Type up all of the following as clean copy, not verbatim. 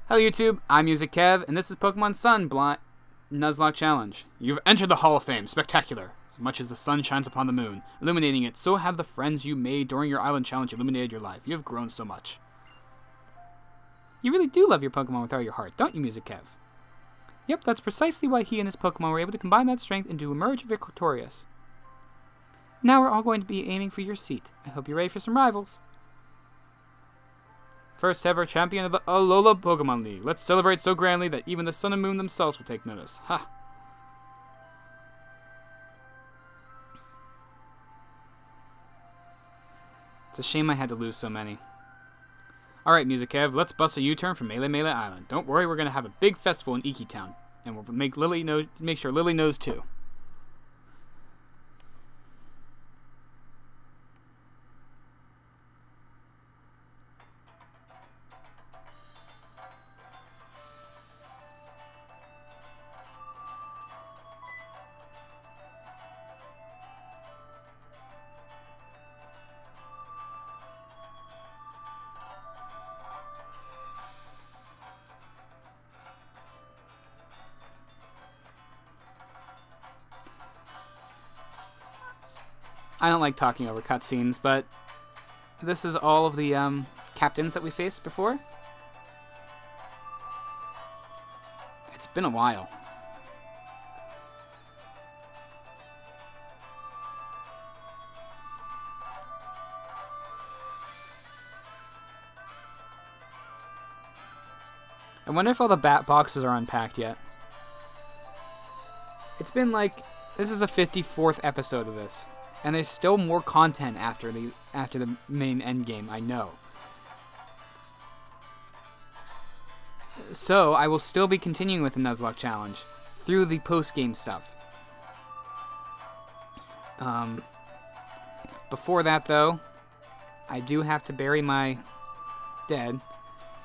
Hello YouTube, I'm Music Kev, and this is Pokemon Sun Nuzlocke Challenge. You've entered the Hall of Fame. Spectacular. Much as the sun shines upon the moon, illuminating it, so have the friends you made during your island challenge illuminated your life. You have grown so much. You really do love your Pokemon with all your heart, don't you, Music Kev? Yep, that's precisely why he and his Pokemon were able to combine that strength and to emerge victorious. Now we're all going to be aiming for your seat. I hope you're ready for some rivals. First ever champion of the Alola Pokemon League. Let's celebrate so grandly that even the sun and moon themselves will take notice. Ha! It's a shame I had to lose so many. Alright, Music Kev, let's bust a U-turn from Melee Island. Don't worry, we're gonna have a big festival in Iki Town. And we'll make sure Lily knows too. I don't like talking over cutscenes, but this is all of the captains that we faced before. It's been a while. I wonder if all the bat boxes are unpacked yet. It's been like, this is the 54th episode of this. And there's still more content after the main end game, I know. So, I will still be continuing with the Nuzlocke challenge through the post-game stuff. Before that, though, I do have to bury my dead.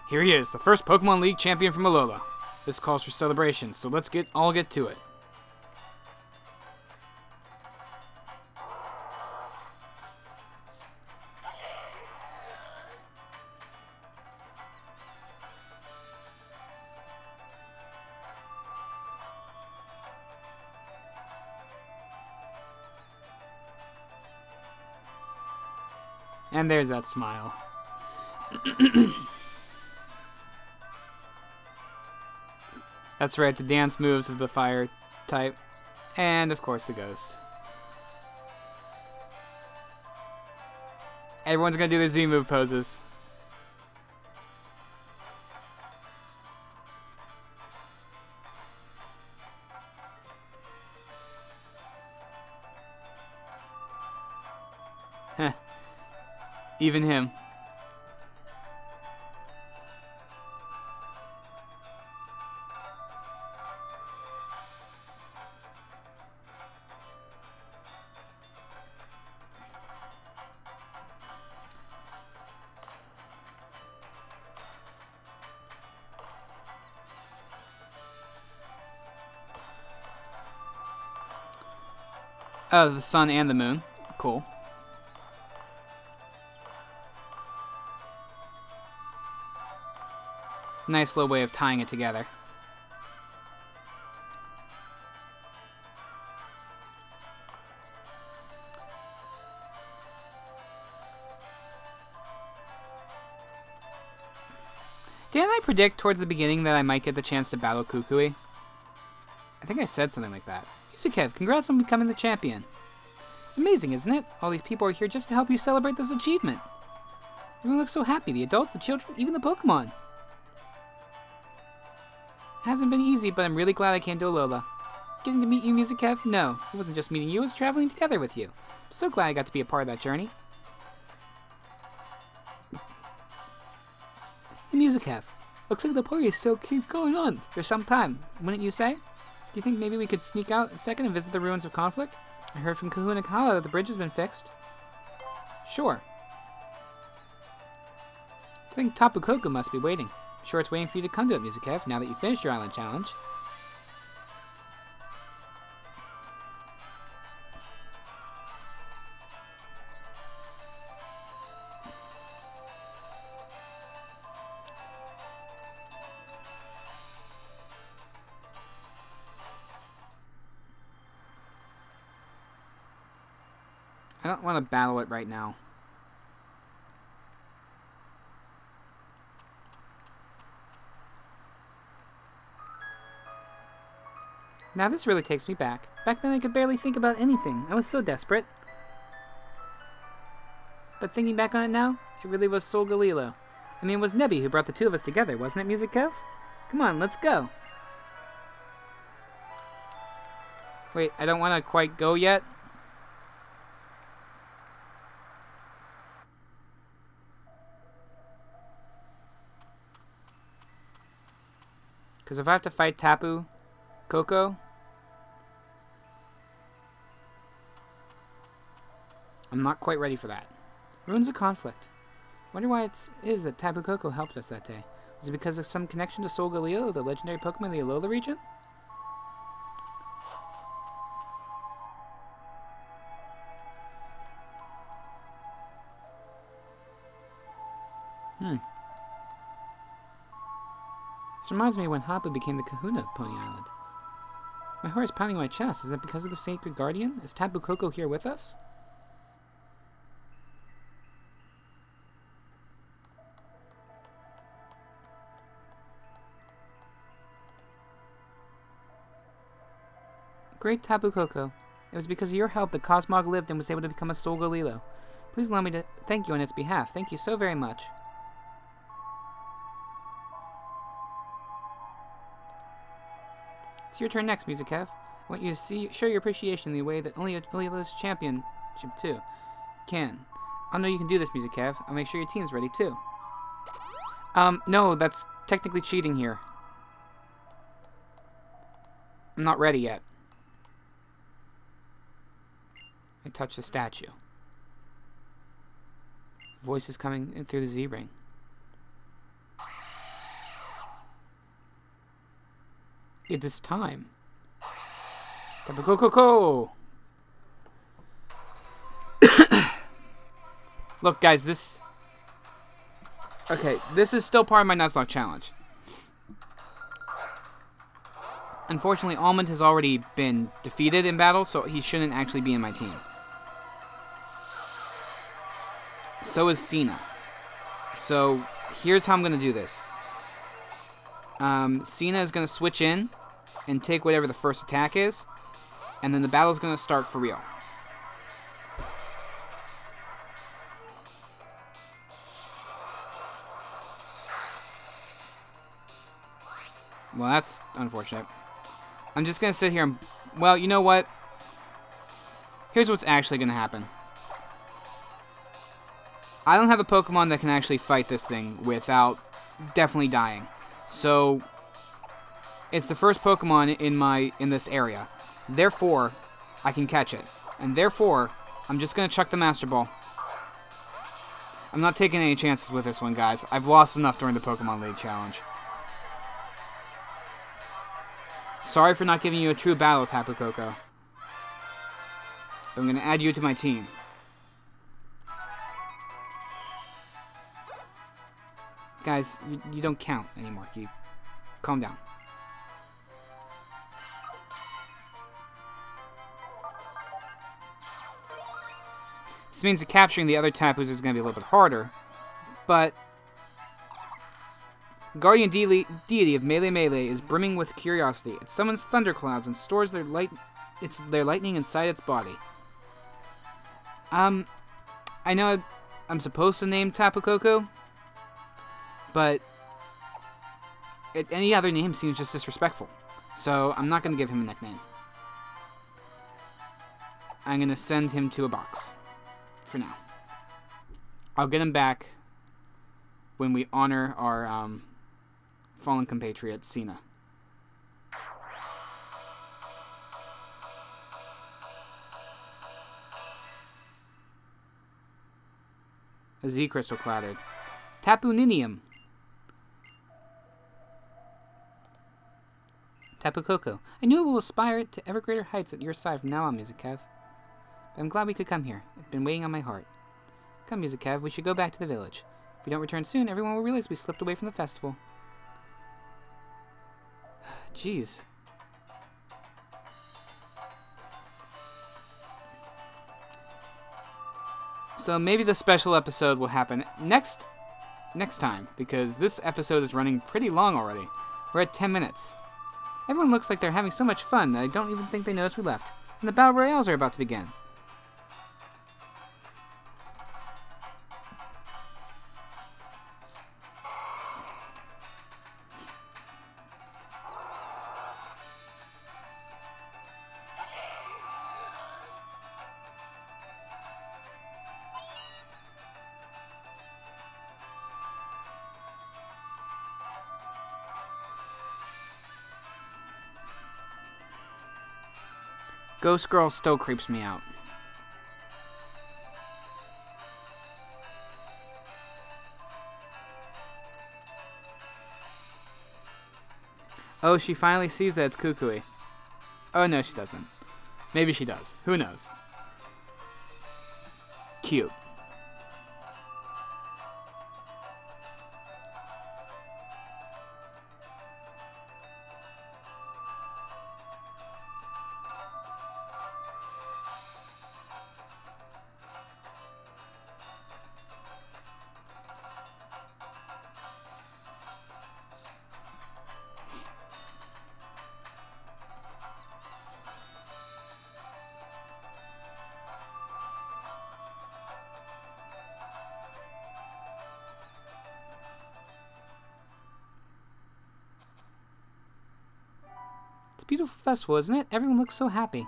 Here he is, the first Pokemon League champion from Alola. This calls for celebration, so let's all get to it. And there's that smile. That's right, the dance moves of the fire type. And, of course, the ghost. Everyone's gonna do their Z-move poses. Heh. Even him. Oh, the sun and the moon. Cool. Nice little way of tying it together. Didn't I predict towards the beginning that I might get the chance to battle Kukui? I think I said something like that. Kev, congrats on becoming the champion. It's amazing, isn't it? All these people are here just to help you celebrate this achievement. Everyone looks so happy. The adults, the children, even the Pokemon. It hasn't been easy, but I'm really glad I came to Alola. Getting to meet you, Music Kev? No, it wasn't just meeting you, it was traveling together with you. I'm so glad I got to be a part of that journey. Hey, Music Kev. Looks like the party still keeps going on for some time, wouldn't you say? Do you think maybe we could sneak out a second and visit the ruins of conflict? I heard from Kahuna Kala that the bridge has been fixed. Sure. I think Tapu Koko must be waiting. I'm sure it's waiting for you to come to it, Music Kev, now that you finished your island challenge. I don't want to battle it right now. Now this really takes me back. Back then I could barely think about anything. I was so desperate. But thinking back on it now, it really was Sol Galilo. I mean, it was Nebby who brought the two of us together, wasn't it, Music Kev? Come on, let's go. Wait, I don't want to quite go yet. Because if I have to fight Tapu Koko, I'm not quite ready for that. Ruins of conflict. Wonder why it is that Tapu Koko helped us that day. Was it because of some connection to Sol Galilo, the legendary Pokemon in the Alola region? This reminds me of when Hapu became the kahuna of Pony Island. My heart is pounding my chest. Is that because of the Sacred Guardian? Is Tapu Koko here with us? Great Tapu Koko. It was because of your help that Cosmog lived and was able to become a Sol Galilo. Please allow me to thank you on its behalf. Thank you so very much. It's your turn next, Music Kev. I want you to show your appreciation in the way that only this championship too can. I know you can do this, Music Kev. I'll make sure your team's ready too. No, that's technically cheating here. I'm not ready yet. I touch the statue. Voice is coming in through the Z-ring. It is time. Tapu Koko! Look, guys, this... Okay, this is still part of my Nuzlocke challenge. Unfortunately, Almond has already been defeated in battle, so he shouldn't actually be in my team. So is Cena. So, here's how I'm going to do this. Cena is going to switch in and take whatever the first attack is, and then the battle's going to start for real. Well, that's unfortunate. I'm just going to sit here and... Well, you know what? Here's what's actually going to happen. I don't have a Pokemon that can actually fight this thing without definitely dying. So, it's the first Pokemon in this area. Therefore, I can catch it. And therefore, I'm just going to chuck the Master Ball. I'm not taking any chances with this one, guys. I've lost enough during the Pokemon League Challenge. Sorry for not giving you a true battle, Tapu Koko. But I'm going to add you to my team. Guys, you don't count anymore. You calm down. This means that capturing the other Tapus is going to be a little bit harder, but Guardian Deity of Melee is brimming with curiosity. It summons thunderclouds and stores their lightning inside its body. I know I'm supposed to name Tapu Koko, but any other name seems just disrespectful. So I'm not going to give him a nickname. I'm going to send him to a box. For now. I'll get him back when we honor our fallen compatriot, Cena. A Z crystal clattered. Tapu Ninium. Tapu Koko. I knew it will aspire to ever greater heights at your side from now on, Music Kev. But I'm glad we could come here. It's been weighing on my heart. Come, Music Kev, we should go back to the village. If we don't return soon, everyone will realize we slipped away from the festival. Jeez. So maybe the special episode will happen next time, because this episode is running pretty long already. We're at 10 minutes. Everyone looks like they're having so much fun that I don't even think they noticed we left. And the battle royales are about to begin. Ghost Girl still creeps me out. Oh, she finally sees that it's Kukui. Oh, no, she doesn't. Maybe she does. Who knows? Cute. It's a beautiful festival, isn't it? Everyone looks so happy.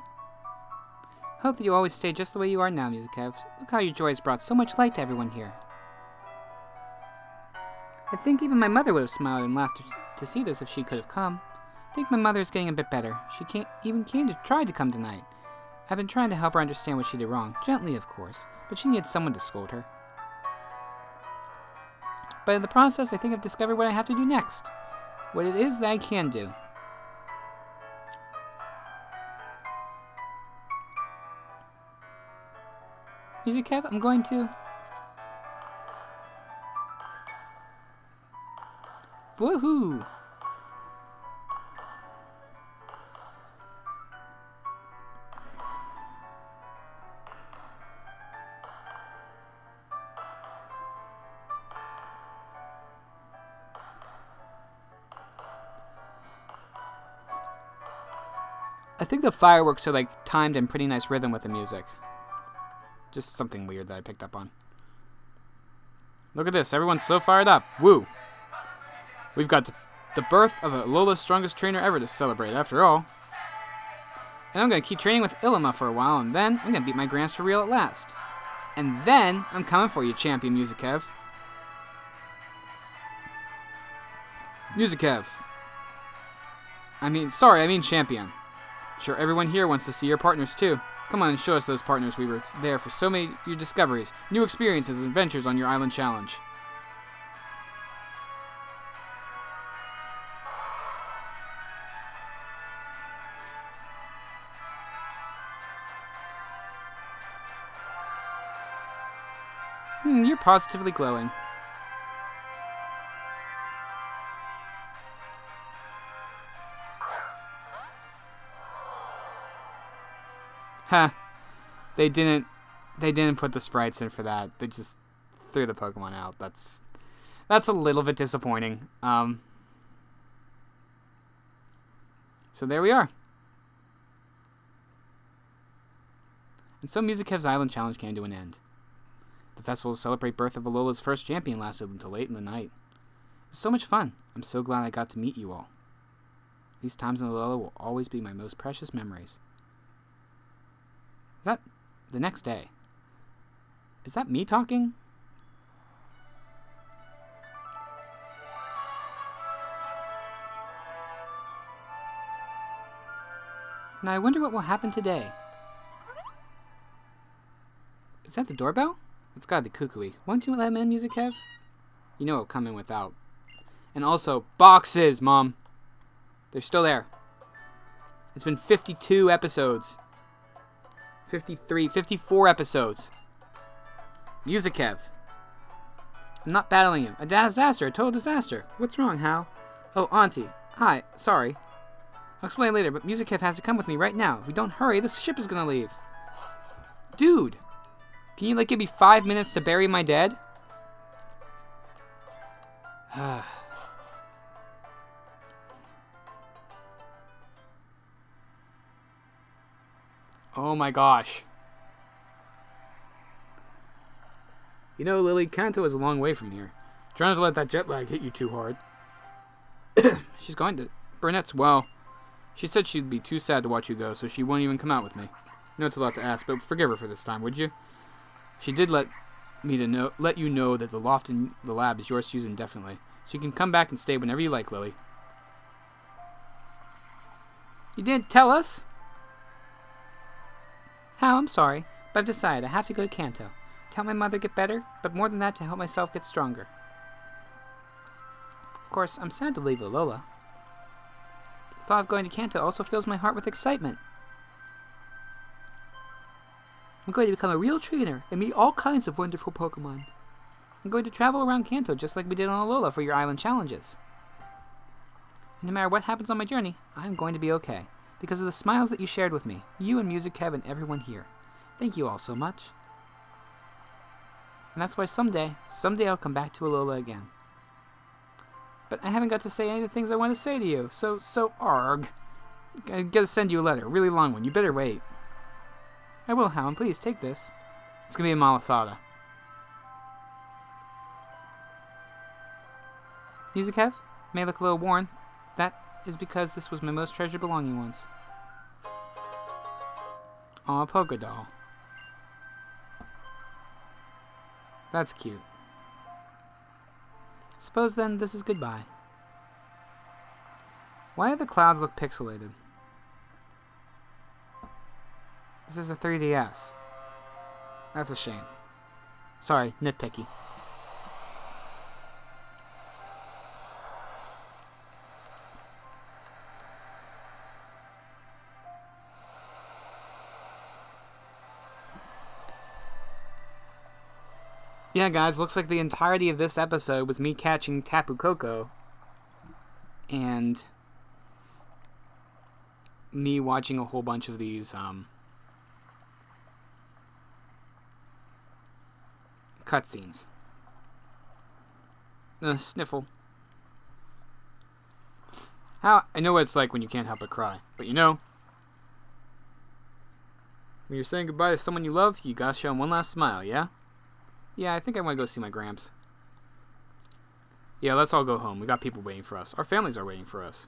Hope that you always stay just the way you are now, Musicev. Look how your joy has brought so much light to everyone here. I think even my mother would have smiled and laughed to see this if she could have come. I think my mother is getting a bit better. She tried to come tonight. I've been trying to help her understand what she did wrong. Gently, of course. But she needs someone to scold her. But in the process, I think I've discovered what I have to do next. What it is that I can do. Musicev, I'm going to... Woohoo! I think the fireworks are like timed in pretty nice rhythm with the music. Just something weird that I picked up on. Look at this. Everyone's so fired up. Woo! We've got the birth of Alola's strongest trainer ever to celebrate, after all. And I'm going to keep training with Ilima for a while, and then I'm going to beat my grands for real at last. And then I'm coming for you, champion Musicev. Musicev. I mean champion. Sure, everyone here wants to see your partners, too. Come on and show us those partners. We were there for so many new discoveries, new experiences, and adventures on your island challenge. You're positively glowing. Ha! They didn't put the sprites in for that. They just threw the Pokemon out. That's a little bit disappointing. So there we are. And so Musicev's Island Challenge came to an end. The festival to celebrate birth of Alola's first champion lasted until late in the night. It was so much fun. I'm so glad I got to meet you all. These times in Alola will always be my most precious memories. Is that the next day? Is that me talking? Now I wonder what will happen today. Is that the doorbell? It's gotta be Kukui. Won't you let him in, Musicev? You know it'll come in without. And also, boxes, Mom! They're still there. It's been 52 episodes. 53, 54 episodes. Musicev. I'm not battling him. A disaster, a total disaster. What's wrong, Hal? Oh, Auntie. Hi, sorry. I'll explain later, but Musicev has to come with me right now. If we don't hurry, this ship is gonna leave. Dude! Can you, like, give me 5 minutes to bury my dead? Oh my gosh. You know, Lily, Kanto is a long way from here. Try not to let that jet lag hit you too hard. She's going to... Burnett's, well... She said she'd be too sad to watch you go, so she won't even come out with me. I know it's a lot to ask, but forgive her for this time, would you? She did let you know that the loft and the lab is yours to use indefinitely. So you can come back and stay whenever you like, Lily. You didn't tell us? Hal, I'm sorry, but I've decided I have to go to Kanto. To help my mother get better, but more than that, to help myself get stronger. Of course, I'm sad to leave Alola. The thought of going to Kanto also fills my heart with excitement. I'm going to become a real trainer and meet all kinds of wonderful Pokemon. I'm going to travel around Kanto just like we did on Alola for your island challenges. And no matter what happens on my journey, I'm going to be okay. Because of the smiles that you shared with me, you and Music Kev and everyone here. Thank you all so much. And that's why someday I'll come back to Alola again. But I haven't got to say any of the things I want to say to you, so arg. I gotta send you a letter, a really long one, you better wait. I will, Hound, please take this. It's gonna be a Malasada. Music Kev? May look a little worn. That is because this was my most treasured belonging once. Aw, a polka doll. That's cute. Suppose then this is goodbye. Why do the clouds look pixelated? This is a 3DS. That's a shame. Sorry, nitpicky. Yeah, guys, looks like the entirety of this episode was me catching Tapu Koko and me watching a whole bunch of these cutscenes. Sniffle. I know what it's like when you can't help but cry, but you know, when you're saying goodbye to someone you love, you gotta show them one last smile, yeah? Yeah, I think I want to go see my Gramps. Yeah, let's all go home. We got people waiting for us. Our families are waiting for us.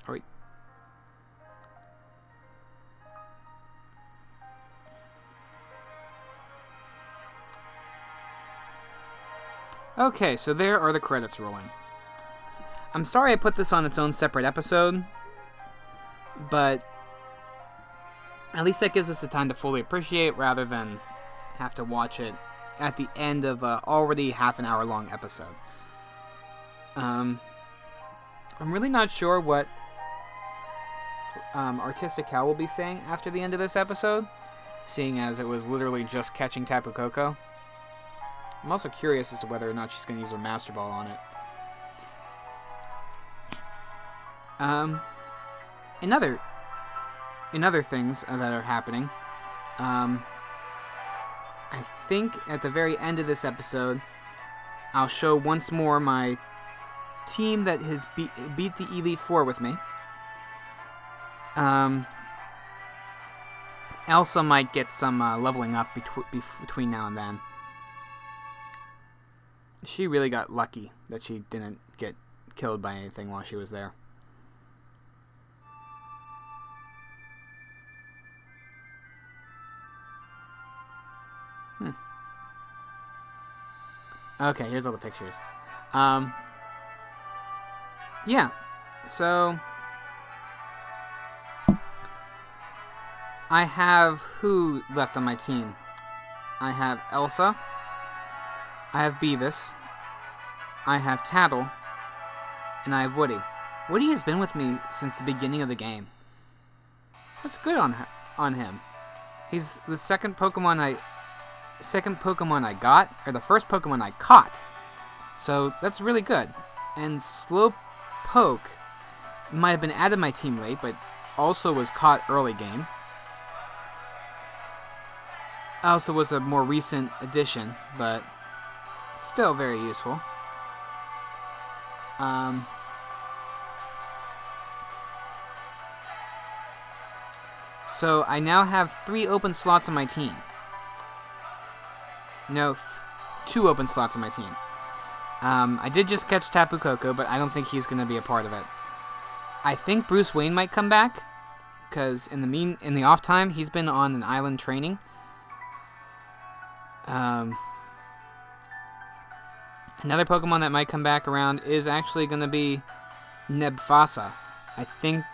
Are we... Okay, so there are the credits rolling. I'm sorry I put this on its own separate episode, but at least that gives us the time to fully appreciate rather than have to watch it at the end of a already half an hour long episode. I'm really not sure what Artistic Cow will be saying after the end of this episode, seeing as it was literally just catching Tapu Koko. I'm also curious as to whether or not she's going to use her Master Ball on it. In other things that are happening, I think at the very end of this episode, I'll show once more my team that has beat the Elite Four with me. Elsa might get some leveling up between now and then. She really got lucky that she didn't get killed by anything while she was there. Okay, here's all the pictures. Yeah, so I have who left on my team? I have Elsa, I have Beavis, I have Tattle, and I have Woody. Woody has been with me since the beginning of the game. That's good on him. He's the second Pokemon I got, or the first Pokemon I caught. So that's really good. And Slowpoke might have been added my team late, but also was caught early game. Also was a more recent addition, but still very useful. So I now have 3 open slots on my team. No, 2 open slots on my team. I did just catch Tapu Koko, but I don't think he's going to be a part of it. I think Bruce Wayne might come back, because in the off time, he's been on an island training. Another Pokemon that might come back around is actually going to be Nebfasa. I think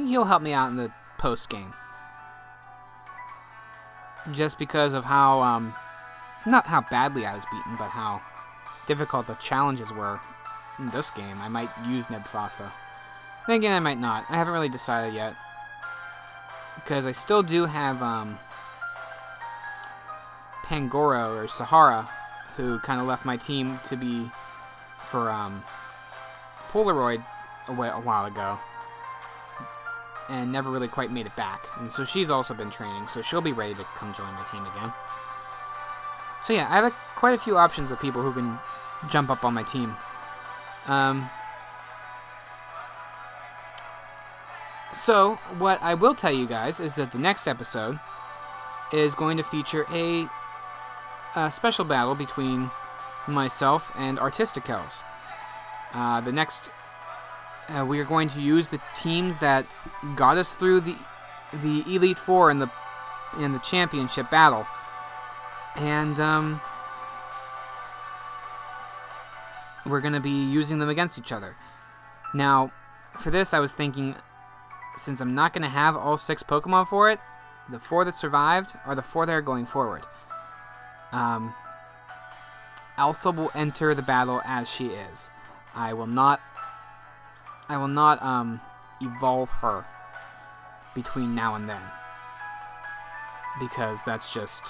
he'll help me out in the post game, just because of how not how badly I was beaten, but how difficult the challenges were in this game. I might use Nebfasa. Then again, I might not. I haven't really decided yet, because I still do have Pangoro or Sahara, who kind of left my team to be for Polaroid a while ago, and never really quite made it back. And so she's also been training, so she'll be ready to come join my team again. So yeah, I have quite a few options of people who can jump up on my team. So what I will tell you guys is that the next episode is going to feature a special battle between myself and Artisticals. The next, we are going to use the teams that got us through the Elite Four in the championship battle, and we're going to be using them against each other. Now, for this, I was thinking, since I'm not going to have all 6 Pokemon for it, the 4 that survived are the 4 that are going forward. Elsa will enter the battle as she is. I will not evolve her between now and then, because that's just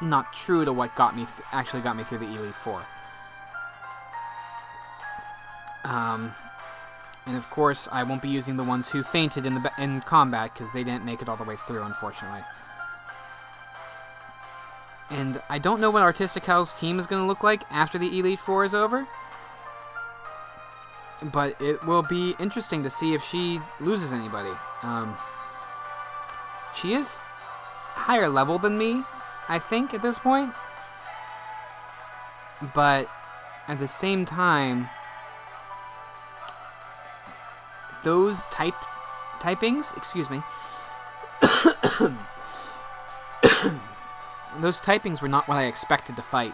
not true to what actually got me through the Elite Four. And of course, I won't be using the ones who fainted in combat, because they didn't make it all the way through, unfortunately. And I don't know what Artistical's team is going to look like after the Elite Four is over, but it will be interesting to see if she loses anybody. She is higher level than me, I think, at this point, but at the same time, those typings, excuse me, those typings were not what I expected to fight.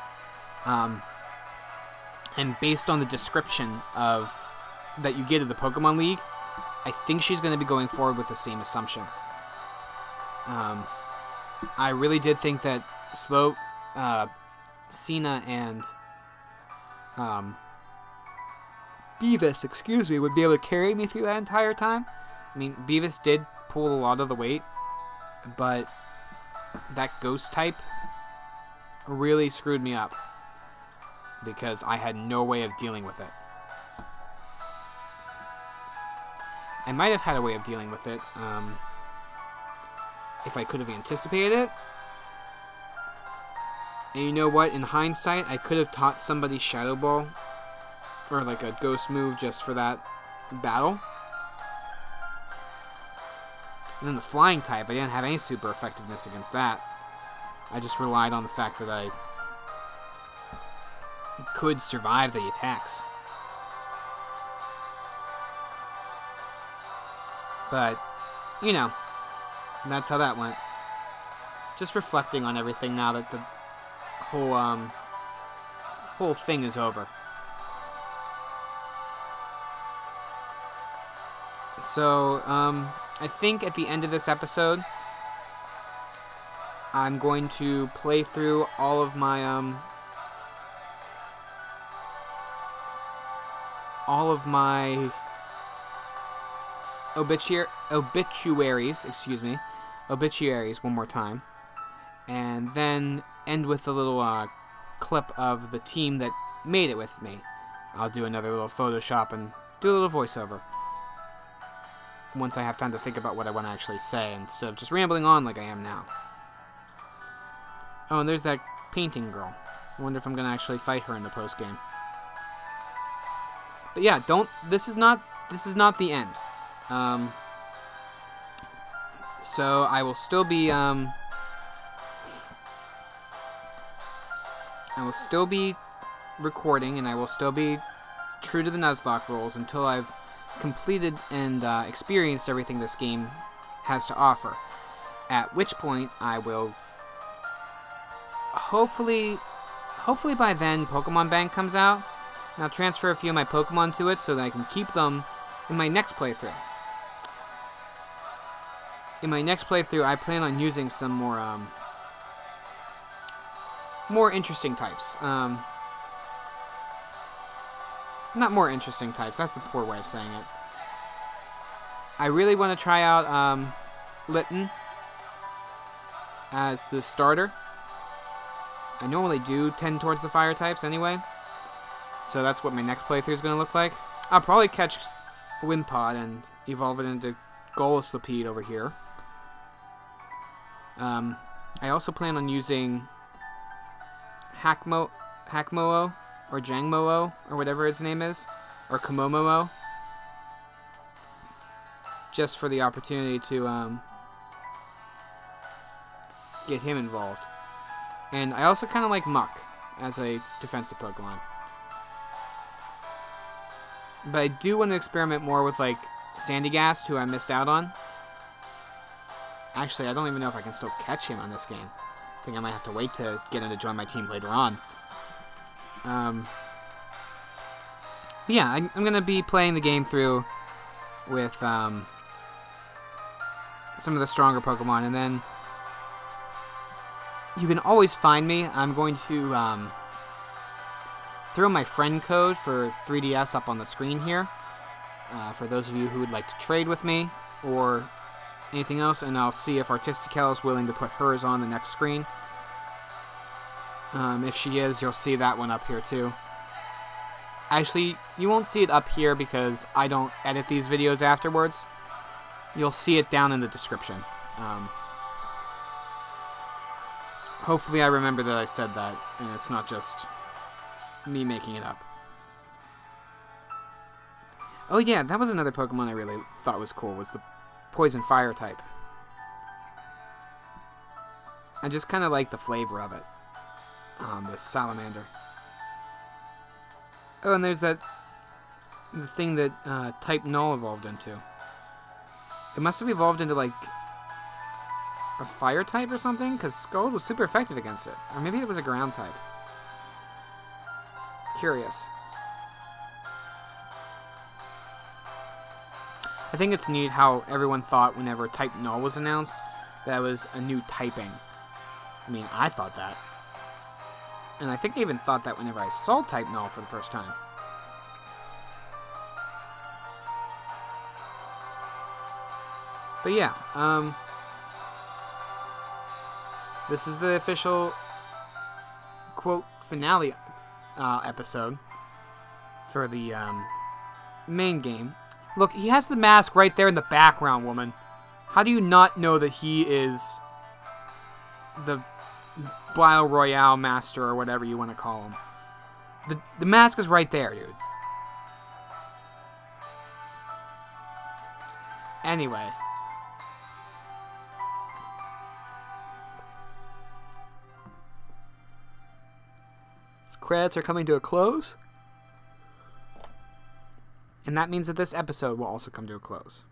And based on the description that you get of the Pokemon League, I think she's going to be going forward with the same assumption. I really did think that Cena and Beavis, excuse me, would be able to carry me through that entire time. I mean, Beavis did pull a lot of the weight, but that ghost type really screwed me up, because I had no way of dealing with it. I might have had a way of dealing with it if I could have anticipated it. And you know what? In hindsight, I could have taught somebody Shadow Ball, or like a ghost move just for that battle. And then the flying type, I didn't have any super effectiveness against that. I just relied on the fact that I could survive the attacks. But, you know, that's how that went. Just reflecting on everything now that the whole thing is over. So, I think at the end of this episode, I'm going to play through all of my, obituaries one more time, and then end with a little clip of the team that made it with me. I'll do another little Photoshop and do a little voiceover. Once I have time to think about what I want to actually say, instead of just rambling on like I am now. Oh, and there's that painting girl. I wonder if I'm going to actually fight her in the post-game. But yeah, this is not the end. So I will still be, recording, and I will still be true to the Nuzlocke rules until I've completed and experienced everything this game has to offer. At which point I will hopefully by then Pokemon Bank comes out, and I'll transfer a few of my Pokemon to it so that I can keep them in my next playthrough. In my next playthrough, I plan on using some more interesting types. Not more interesting types, that's the poor way of saying it. I really want to try out Litten as the starter. I normally do tend towards the fire types anyway, so that's what my next playthrough is going to look like. I'll probably catch Wimpod and evolve it into Golisopede over here. I also plan on using Hakmo-o, or Jangmo-o, or whatever its name is, or Komomo-o, just for the opportunity to get him involved. And I also kind of like Muck as a defensive Pokemon. But I do want to experiment more with, like, Sandygast, who I missed out on. Actually, I don't even know if I can still catch him on this game. I think I might have to wait to get him to join my team later on. Yeah, I'm going to be playing the game through with some of the stronger Pokemon, and then you can always find me. I'm going to throw my friend code for 3DS up on the screen here, for those of you who would like to trade with me or anything else, and I'll see if Artistical is willing to put hers on the next screen. If she is, you'll see that one up here too. Actually, you won't see it up here because I don't edit these videos afterwards. You'll see it down in the description. Hopefully I remember that I said that, and it's not just me making it up. Oh yeah, that was another Pokemon I really thought was cool, was the Poison Fire type. I just kind of like the flavor of it. The Salamander. Oh, and there's the thing that Type Null evolved into. It must have evolved into, like, a fire type or something, because Skull was super effective against it. Or maybe it was a ground type. Curious. I think it's neat how everyone thought whenever Type Null was announced that was a new typing. I mean, I thought that. And I think I even thought that whenever I saw Type Null for the first time. But yeah, this is the official, quote, finale episode for the main game. Look, he has the mask right there in the background, woman. How do you not know that he is the Battle Royale master, or whatever you want to call him? The mask is right there, dude. Anyway. Credits are coming to a close. And that means that this episode will also come to a close.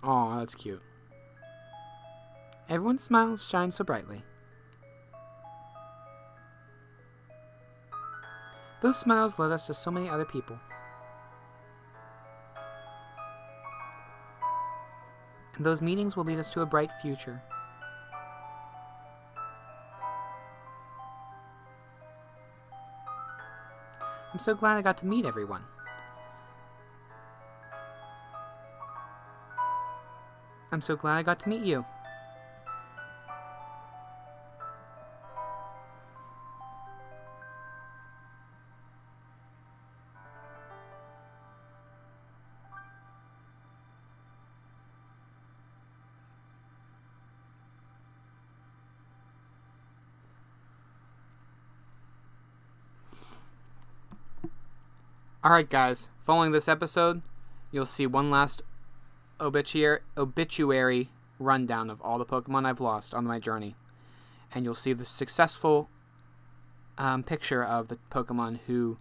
Aw, that's cute. Everyone's smiles shine so brightly. Those smiles led us to so many other people. And those meetings will lead us to a bright future. I'm so glad I got to meet everyone. I'm so glad I got to meet you. Alright guys, following this episode, you'll see one last obituary rundown of all the Pokemon I've lost on my journey. And you'll see the successful picture of the Pokemon who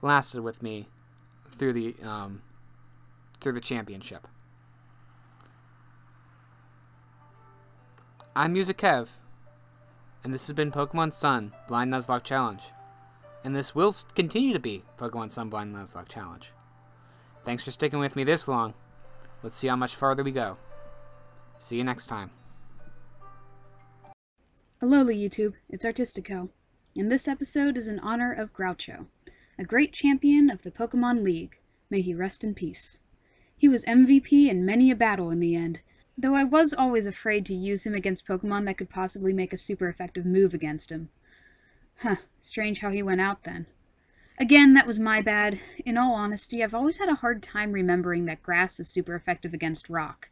lasted with me through the championship. I'm Music Kev, and this has been Pokemon Sun Blind Nuzlocke Challenge. And this will continue to be Pokemon Sun Blind Nuzlocke Challenge. Thanks for sticking with me this long. Let's see how much farther we go. See you next time. Alola YouTube, it's Artistico, and this episode is in honor of Groucho, a great champion of the Pokemon League. May he rest in peace. He was MVP in many a battle in the end, though I was always afraid to use him against Pokemon that could possibly make a super effective move against him. Huh, strange how he went out then. Again, that was my bad. In all honesty, I've always had a hard time remembering that grass is super effective against rock.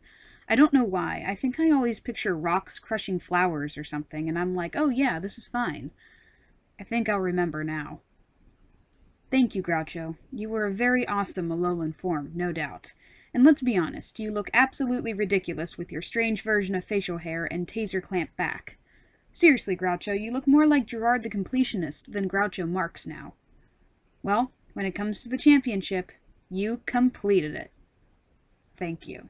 I don't know why. I think I always picture rocks crushing flowers or something, and I'm like, oh yeah, this is fine. I think I'll remember now. Thank you, Groucho. You were a very awesome Alolan form, no doubt. And let's be honest, you look absolutely ridiculous with your strange version of facial hair and taser clamp back. Seriously, Groucho, you look more like Gerard the Completionist than Groucho Marx now. Well, when it comes to the championship, you completed it. Thank you.